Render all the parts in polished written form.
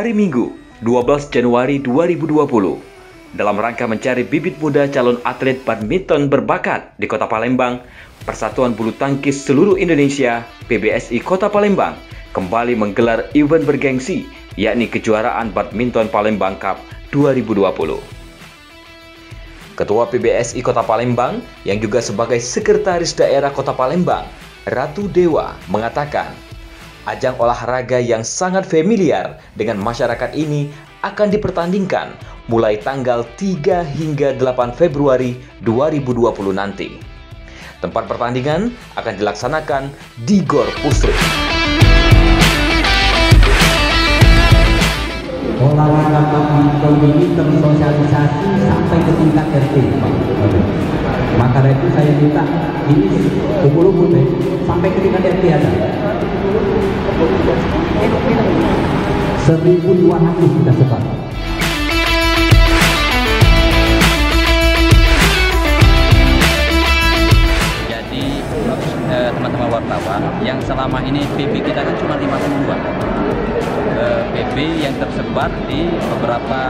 Hari Minggu, 12 Januari 2020, dalam rangka mencari bibit muda calon atlet badminton berbakat di Kota Palembang, Persatuan Bulu Tangkis Seluruh Indonesia (PBSI) Kota Palembang kembali menggelar event bergengsi, yakni Kejuaraan Badminton Palembang Cup 2020. Ketua PBSI Kota Palembang yang juga sebagai Sekretaris Daerah Kota Palembang, Ratu Dewa, mengatakan, ajang olahraga yang sangat familiar dengan masyarakat ini akan dipertandingkan mulai tanggal 3 hingga 8 Februari 2020 nanti. Tempat pertandingan akan dilaksanakan di Gor Pusri. Olahraga badminton ini tersosialisasi sampai ke tingkat RT, Pak. Maka dari itu saya minta ini kumpul-kumpul sampai ke tingkat RT ada. 1.200 kita sebar. Jadi teman-teman wartawan yang selama ini PB kita kan cuma 52 PB yang tersebar di beberapa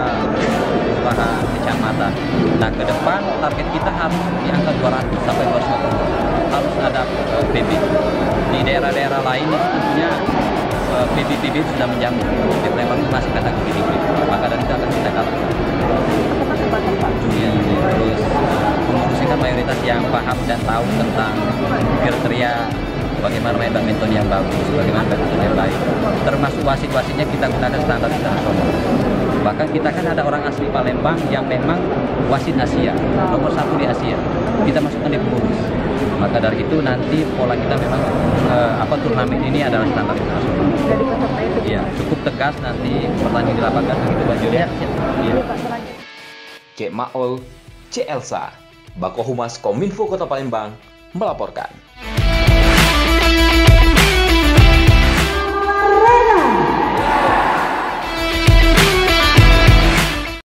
kelurahan kecamatan. Nah, ke depan target kita harus di angka 200 sampai 250. Harus ada PB. Di daerah-daerah lain itu tentunya PB sudah menjamu. Di Palembang masih kategori PB. Maka dari itu akan kita kalah. Ya, terus pengurusnya kan mayoritas yang paham dan tahu tentang kriteria bagaimana main badminton yang bagus, bagaimana badminton yang baik. Termasuk wasit-wasitnya kita gunakan standar internasional. Bahkan kita kan ada orang asli Palembang yang memang wasit Asia, nomor 1 di Asia. Kita masukkan di pengurus. Maka dari itu nanti pola kita memang turnamen ini adalah standar internasional. Ya, cukup tegas nanti pertandingan di lapangan begitu bajunya. Ya. Cek Maol, Cek Elsa, Bako Humas Kominfo Kota Palembang melaporkan.